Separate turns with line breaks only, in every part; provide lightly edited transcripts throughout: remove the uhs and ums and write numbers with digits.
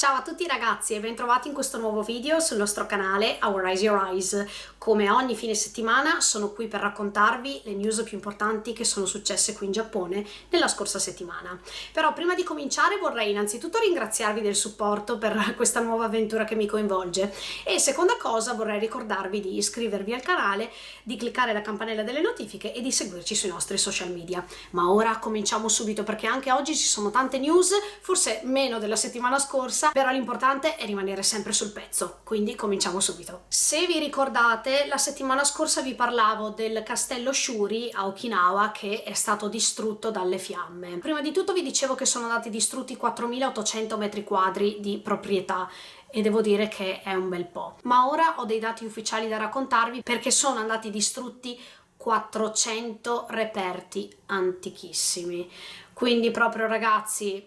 Ciao a tutti ragazzi e bentrovati in questo nuovo video sul nostro canale Our Eyes Your Eyes. Come ogni fine settimana sono qui per raccontarvi le news più importanti che sono successe qui in Giappone nella scorsa settimana. Però prima di cominciare vorrei innanzitutto ringraziarvi del supporto per questa nuova avventura che mi coinvolge e seconda cosa vorrei ricordarvi di iscrivervi al canale, di cliccare la campanella delle notifiche e di seguirci sui nostri social media. Ma ora cominciamo subito perché anche oggi ci sono tante news, forse meno della settimana scorsa, però l'importante è rimanere sempre sul pezzo, quindi cominciamo subito. Se vi ricordate, la settimana scorsa vi parlavo del castello Shuri a Okinawa che è stato distrutto dalle fiamme. Prima di tutto vi dicevo che sono andati distrutti 4.800 metri quadri di proprietà e devo dire che è un bel po'. Ma ora ho dei dati ufficiali da raccontarvi perché sono andati distrutti 400 reperti antichissimi. Quindi proprio ragazzi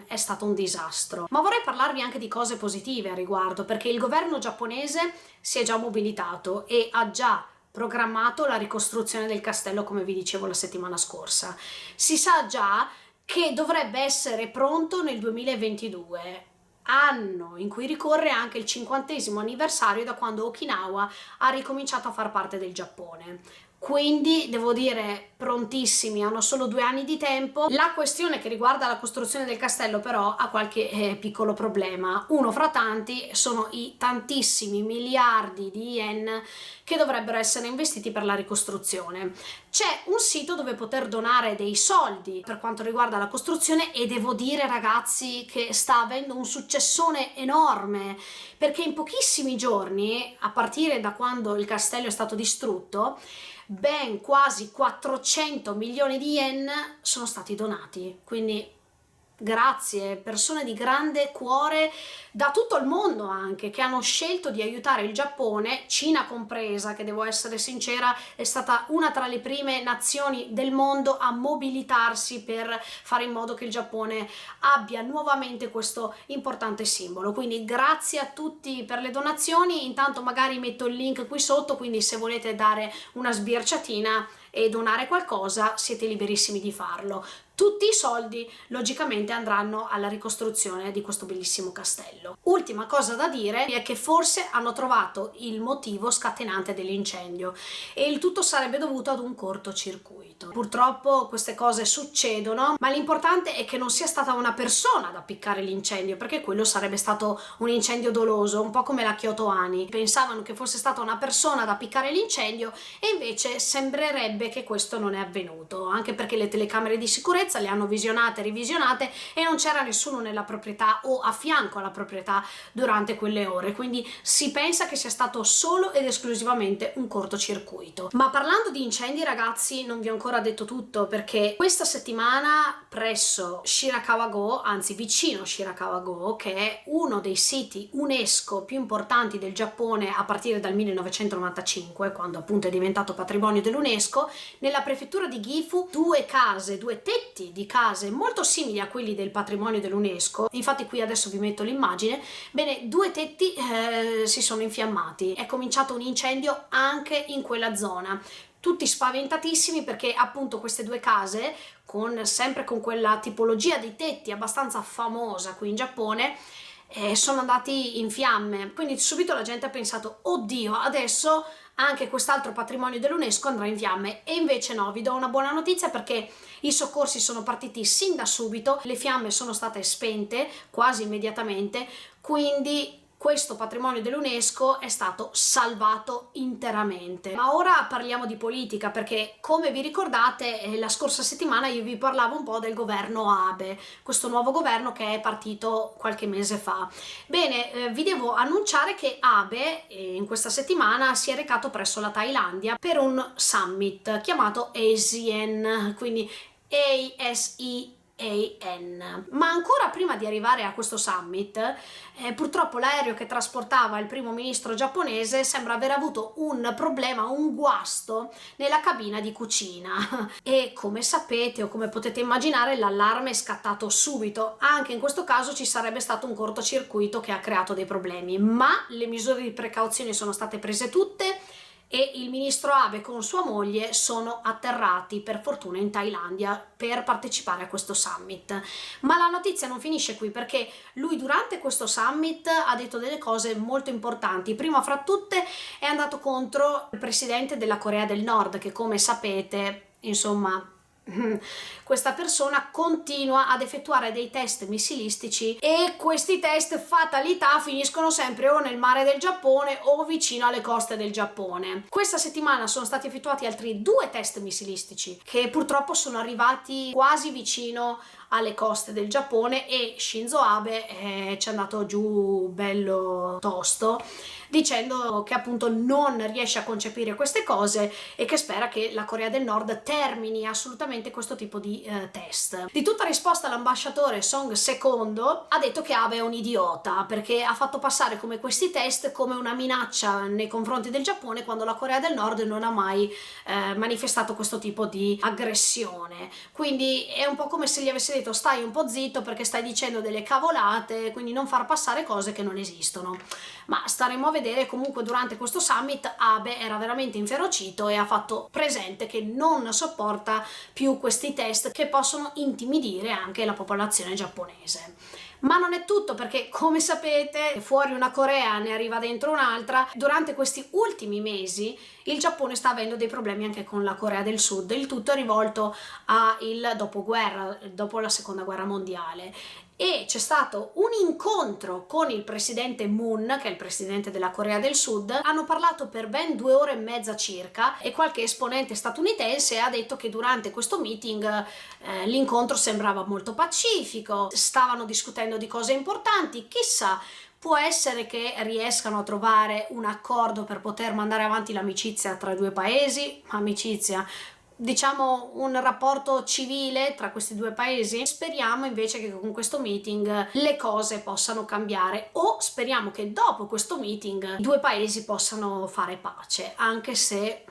è stato un disastro. Ma vorrei parlarvi anche di cose positive a riguardo perché il governo giapponese si è già mobilitato e ha già programmato la ricostruzione del castello come vi dicevo la settimana scorsa. Si sa già che dovrebbe essere pronto nel 2022, anno in cui ricorre anche il 50° anniversario da quando Okinawa ha ricominciato a far parte del Giappone. Quindi devo dire prontissimi, hanno solo 2 anni di tempo. La questione che riguarda la costruzione del castello però ha qualche piccolo problema. Uno fra tanti sono i tantissimi miliardi di yen che dovrebbero essere investiti per la ricostruzione. C'è un sito dove poter donare dei soldi per quanto riguarda la costruzione e devo dire ragazzi che sta avendo un successone enorme perché in pochissimi giorni, a partire da quando il castello è stato distrutto, ben quasi 400 milioni di yen sono stati donati, quindi grazie, persone di grande cuore da tutto il mondo anche, che hanno scelto di aiutare il Giappone, Cina compresa, che devo essere sincera è stata una tra le prime nazioni del mondo a mobilitarsi per fare in modo che il Giappone abbia nuovamente questo importante simbolo. Quindi grazie a tutti per le donazioni, intanto magari metto il link qui sotto, quindi se volete dare una sbirciatina e donare qualcosa siete liberissimi di farlo. Tutti i soldi logicamente andranno alla ricostruzione di questo bellissimo castello. Ultima cosa da dire è che forse hanno trovato il motivo scatenante dell'incendio e il tutto sarebbe dovuto ad un cortocircuito. Purtroppo queste cose succedono, ma l'importante è che non sia stata una persona ad appiccare l'incendio, perché quello sarebbe stato un incendio doloso, un po' come la Kyoto Ani. Pensavano che fosse stata una persona ad appiccare l'incendio e invece sembrerebbe che questo non è avvenuto, anche perché le telecamere di sicurezza le hanno visionate e revisionate e non c'era nessuno nella proprietà o a fianco alla proprietà durante quelle ore, quindi si pensa che sia stato solo ed esclusivamente un cortocircuito. Ma parlando di incendi ragazzi, non vi ho ancora detto tutto perché questa settimana presso Shirakawa-go, anzi vicino Shirakawa-go, che è uno dei siti UNESCO più importanti del Giappone a partire dal 1995, quando appunto è diventato patrimonio dell'UNESCO, nella prefettura di Gifu due tetti di case molto simili a quelli del patrimonio dell'UNESCO, infatti qui adesso vi metto l'immagine, bene, 2 tetti si sono infiammati, è cominciato un incendio anche in quella zona. Tutti spaventatissimi perché appunto queste 2 case, sempre con quella tipologia di tetti abbastanza famosa qui in Giappone, sono andati in fiamme, quindi subito la gente ha pensato oddio adesso anche quest'altro patrimonio dell'UNESCO andrà in fiamme e invece no. Vi do una buona notizia perché i soccorsi sono partiti sin da subito, le fiamme sono state spente quasi immediatamente, quindi questo patrimonio dell'UNESCO è stato salvato interamente. Ma ora parliamo di politica perché come vi ricordate la scorsa settimana io vi parlavo un po' del governo Abe, questo nuovo governo che è partito qualche mese fa. Bene, vi devo annunciare che Abe in questa settimana si è recato presso la Thailandia per un summit chiamato ASEAN, quindi ASEAN. Ma ancora prima di arrivare a questo summit, purtroppo l'aereo che trasportava il primo ministro giapponese sembra aver avuto un problema, un guasto nella cabina di cucina e come sapete o come potete immaginare l'allarme è scattato subito. Anche in questo caso ci sarebbe stato un cortocircuito che ha creato dei problemi, ma le misure di precauzione sono state prese tutte e il ministro Abe con sua moglie sono atterrati per fortuna in Thailandia per partecipare a questo summit. Ma la notizia non finisce qui, perché lui durante questo summit ha detto delle cose molto importanti. Prima fra tutte è andato contro il presidente della Corea del Nord, che come sapete, insomma, questa persona continua ad effettuare dei test missilistici e questi test, fatalità, finiscono sempre o nel mare del Giappone o vicino alle coste del Giappone. Questa settimana sono stati effettuati altri 2 test missilistici che purtroppo sono arrivati quasi vicino alle coste del Giappone e Shinzo Abe ci è andato giù bello tosto, dicendo che appunto non riesce a concepire queste cose e che spera che la Corea del Nord termini assolutamente questo tipo di test. Di tutta risposta l'ambasciatore Song Secondo ha detto che Abe è un idiota perché ha fatto passare come questi test come una minaccia nei confronti del Giappone, quando la Corea del Nord non ha mai manifestato questo tipo di aggressione. Quindi è un po' come se gli avesse detto: stai un po' zitto perché stai dicendo delle cavolate, quindi non far passare cose che non esistono. Ma staremo a vedere. Comunque durante questo summit Abe era veramente inferocito e ha fatto presente che non sopporta più questi test che possono intimidire anche la popolazione giapponese. Ma non è tutto, perché come sapete fuori una Corea ne arriva dentro un'altra. Durante questi ultimi mesi il Giappone sta avendo dei problemi anche con la Corea del Sud. Il tutto è rivolto al dopoguerra, dopo la seconda guerra mondiale, e c'è stato un incontro con il presidente Moon, che è il presidente della Corea del Sud. Hanno parlato per ben 2 ore e mezza circa e qualche esponente statunitense ha detto che durante questo meeting l'incontro sembrava molto pacifico, stavano discutendo di cose importanti. Chissà, può essere che riescano a trovare un accordo per poter mandare avanti l'amicizia tra i 2 paesi, amicizia, diciamo un rapporto civile tra questi 2 paesi. Speriamo invece che con questo meeting le cose possano cambiare, o speriamo che dopo questo meeting i 2 paesi possano fare pace, anche se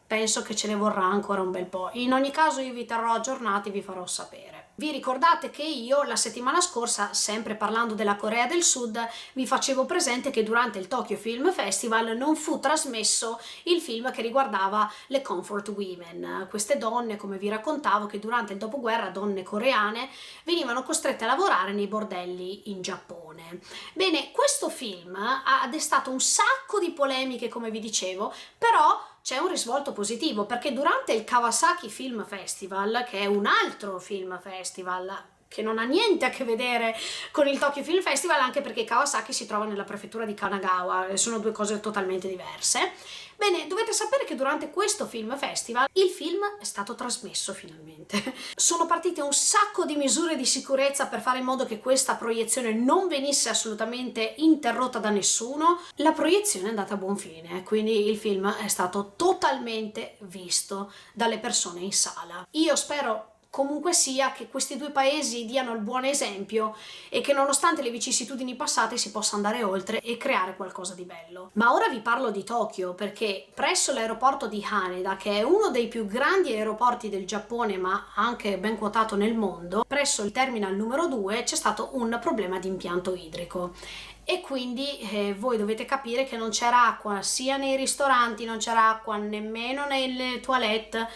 penso che ce ne vorrà ancora un bel po'. In ogni caso io vi terrò aggiornati, vi farò sapere. Vi ricordate che io la settimana scorsa, sempre parlando della Corea del Sud, vi facevo presente che durante il Tokyo Film Festival non fu trasmesso il film che riguardava le comfort women, queste donne, come vi raccontavo, che durante il dopoguerra, donne coreane, venivano costrette a lavorare nei bordelli in Giappone. Bene, questo film ha destato un sacco di polemiche, come vi dicevo, però c'è un risvolto positivo, perché durante il Kawasaki Film Festival, che è un altro film festival che non ha niente a che vedere con il Tokyo Film Festival, anche perché Kawasaki si trova nella prefettura di Kanagawa, sono 2 cose totalmente diverse. Bene, dovete sapere che durante questo film festival il film è stato trasmesso finalmente. Sono partite un sacco di misure di sicurezza per fare in modo che questa proiezione non venisse assolutamente interrotta da nessuno. La proiezione è andata a buon fine, quindi il film è stato totalmente visto dalle persone in sala. Io spero comunque sia che questi 2 paesi diano il buon esempio e che nonostante le vicissitudini passate si possa andare oltre e creare qualcosa di bello. Ma ora vi parlo di Tokyo, perché presso l'aeroporto di Haneda, che è uno dei più grandi aeroporti del Giappone ma anche ben quotato nel mondo, presso il terminal numero 2 c'è stato un problema di impianto idrico. E quindi voi dovete capire che non c'era acqua sia nei ristoranti, non c'era acqua nemmeno nelle toilette.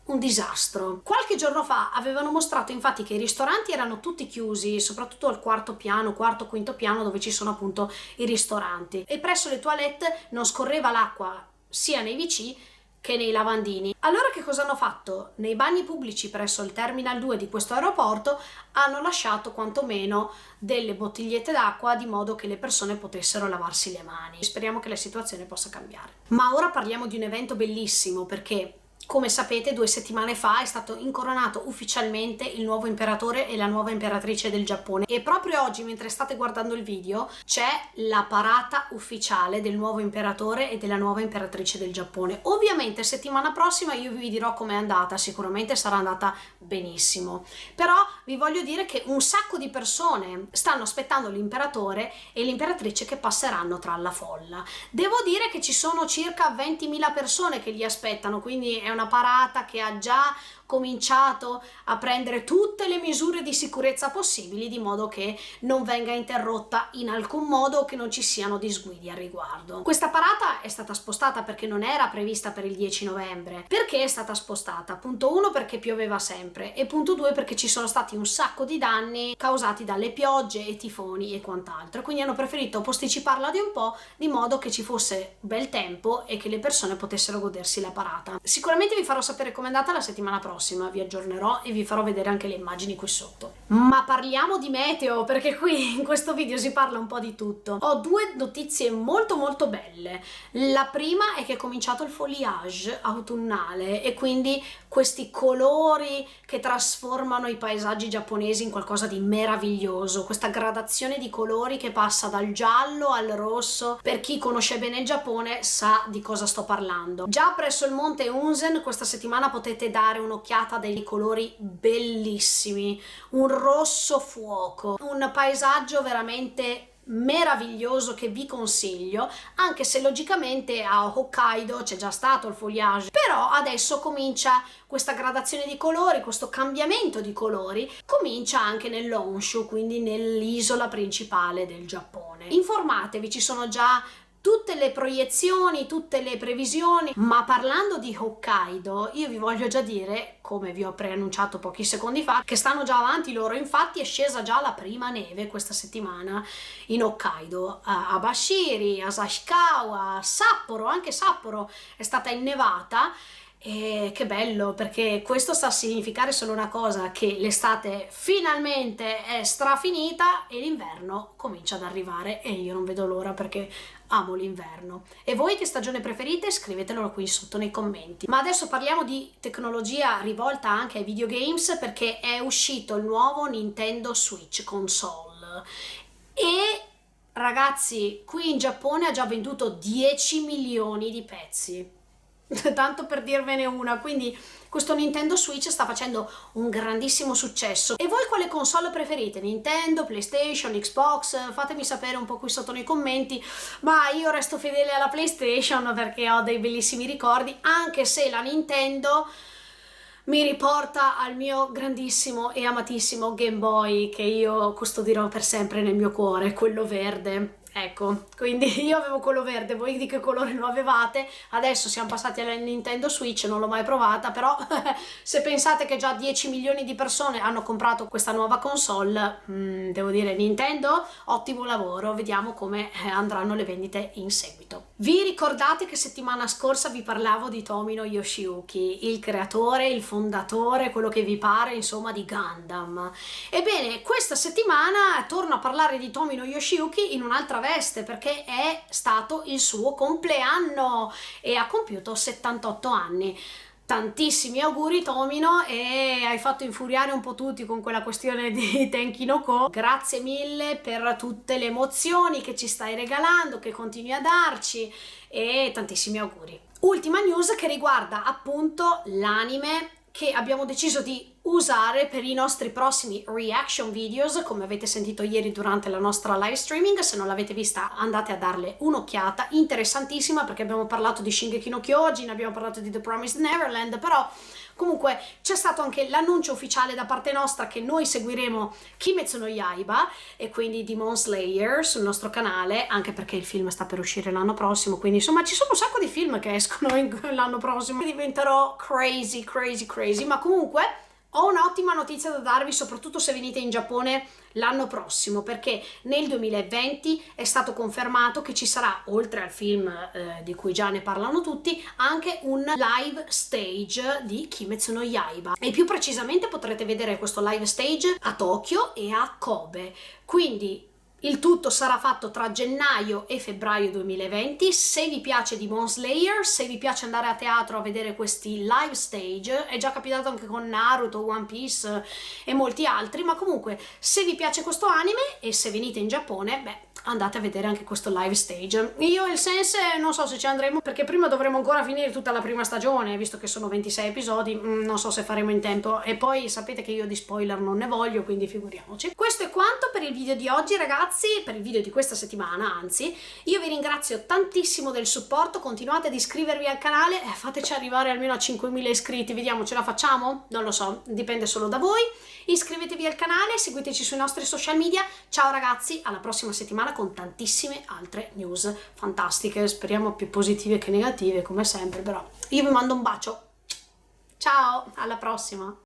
Un disastro. Qualche giorno fa avevano mostrato infatti che i ristoranti erano tutti chiusi, soprattutto al 4º piano, 4º, 5º piano, dove ci sono appunto i ristoranti, e presso le toilette non scorreva l'acqua sia nei WC che nei lavandini. Allora che cosa hanno fatto? Nei bagni pubblici presso il Terminal 2 di questo aeroporto hanno lasciato quantomeno delle bottigliette d'acqua di modo che le persone potessero lavarsi le mani. Speriamo che la situazione possa cambiare. Ma ora parliamo di un evento bellissimo, perché come sapete 2 settimane fa è stato incoronato ufficialmente il nuovo imperatore e la nuova imperatrice del Giappone, e proprio oggi, mentre state guardando il video, c'è la parata ufficiale del nuovo imperatore e della nuova imperatrice del Giappone. Ovviamente settimana prossima io vi dirò com'è andata, sicuramente sarà andata benissimo, però vi voglio dire che un sacco di persone stanno aspettando l'imperatore e l'imperatrice che passeranno tra la folla. Devo dire che ci sono circa 20.000 persone che li aspettano, quindi è una parata che ha già cominciato a prendere tutte le misure di sicurezza possibili, di modo che non venga interrotta in alcun modo o che non ci siano disguidi al riguardo. Questa parata è stata spostata perché non era prevista per il 10 novembre. Perché è stata spostata? Punto 1, perché pioveva sempre, e punto 2, perché ci sono stati un sacco di danni causati dalle piogge e tifoni e quant'altro, quindi hanno preferito posticiparla di un po', di modo che ci fosse bel tempo e che le persone potessero godersi la parata. Sicuramente vi farò sapere com'è andata la settimana prossima, vi aggiornerò e vi farò vedere anche le immagini qui sotto. Ma parliamo di meteo, perché qui in questo video si parla un po' di tutto. Ho due notizie molto belle. La prima è che è cominciato il foliage autunnale e quindi questi colori che trasformano i paesaggi giapponesi in qualcosa di meraviglioso, questa gradazione di colori che passa dal giallo al rosso. Per chi conosce bene il Giappone sa di cosa sto parlando. Già presso il monte Unzen questa settimana potete dare un'occhiata a dei colori bellissimi, un rosso fuoco, un paesaggio veramente meraviglioso che vi consiglio, anche se logicamente a Hokkaido c'è già stato il foliage, però adesso comincia questa gradazione di colori, questo cambiamento di colori comincia anche nell'Honshu, quindi nell'isola principale del Giappone. Informatevi, ci sono già tutte le proiezioni, tutte le previsioni, ma parlando di Hokkaido io vi voglio già dire, come vi ho preannunciato pochi secondi fa, che stanno già avanti loro. Infatti è scesa già la prima neve questa settimana in Hokkaido, a Bashiri, a Sashikawa, a Sapporo, anche Sapporo è stata innevata. E che bello, perché questo sta a significare solo una cosa, che l'estate finalmente è strafinita e l'inverno comincia ad arrivare e io non vedo l'ora perché amo l'inverno. E voi che stagione preferite? Scrivetelo qui sotto nei commenti. Ma adesso parliamo di tecnologia rivolta anche ai videogames, perché è uscito il nuovo Nintendo Switch console e ragazzi, qui in Giappone ha già venduto 10 milioni di pezzi. Tanto per dirvene una, quindi questo Nintendo Switch sta facendo un grandissimo successo. E voi quale console preferite? Nintendo, PlayStation, Xbox? Fatemi sapere un po' qui sotto nei commenti, ma io resto fedele alla PlayStation perché ho dei bellissimi ricordi, anche se la Nintendo mi riporta al mio grandissimo e amatissimo Game Boy, che io custodirò per sempre nel mio cuore, quello verde. Ecco, quindi io avevo quello verde, voi di che colore lo avevate? Adesso siamo passati alla Nintendo Switch, non l'ho mai provata, però se pensate che già 10 milioni di persone hanno comprato questa nuova console, devo dire Nintendo, ottimo lavoro, vediamo come andranno le vendite in seguito. Vi ricordate che settimana scorsa vi parlavo di Tomino Yoshiyuki, il creatore, il fondatore, quello che vi pare, insomma, di Gundam? Ebbene, questa settimana torno a parlare di Tomino Yoshiyuki in un'altra veste, perché è stato il suo compleanno e ha compiuto 78 anni. Tantissimi auguri Tomino, e hai fatto infuriare un po' tutti con quella questione di Tenki no Ko. Grazie mille per tutte le emozioni che ci stai regalando, che continui a darci, e tantissimi auguri. Ultima news che riguarda appunto l'anime che abbiamo deciso di usare per i nostri prossimi reaction videos, come avete sentito ieri durante la nostra live streaming. Se non l'avete vista andate a darle un'occhiata, interessantissima, perché abbiamo parlato di Shingeki no Kyojin, abbiamo parlato di The Promised Neverland, però comunque c'è stato anche l'annuncio ufficiale da parte nostra che noi seguiremo Kimetsu no Yaiba e quindi Demon Slayer sul nostro canale, anche perché il film sta per uscire l'anno prossimo, quindi insomma ci sono un sacco di film che escono l'anno prossimo. Diventerò crazy, ma comunque ho un'ottima notizia da darvi, soprattutto se venite in Giappone l'anno prossimo, perché nel 2020 è stato confermato che ci sarà, oltre al film di cui già ne parlano tutti, anche un live stage di Kimetsu no Yaiba, e più precisamente potrete vedere questo live stage a Tokyo e a Kobe. Quindi il tutto sarà fatto tra gennaio e febbraio 2020. Se vi piace Demon Slayer, se vi piace andare a teatro a vedere questi live stage, è già capitato anche con Naruto, One Piece e molti altri, ma comunque se vi piace questo anime e se venite in Giappone, beh, andate a vedere anche questo live stage. Io e il Sense non so se ci andremo, perché prima dovremo ancora finire tutta la prima stagione, visto che sono 26 episodi, non so se faremo in tempo, e poi sapete che io di spoiler non ne voglio, quindi figuriamoci. Questo è quanto per il video di oggi, ragazzi, per il video di questa settimana, anzi. Io vi ringrazio tantissimo del supporto, continuate ad iscrivervi al canale, fateci arrivare almeno a 5.000 iscritti, vediamo, ce la facciamo? Non lo so, dipende solo da voi. Iscrivetevi al canale, seguiteci sui nostri social media. Ciao ragazzi, alla prossima settimana con tantissime altre news fantastiche, speriamo più positive che negative come sempre, però io vi mando un bacio. Ciao, alla prossima!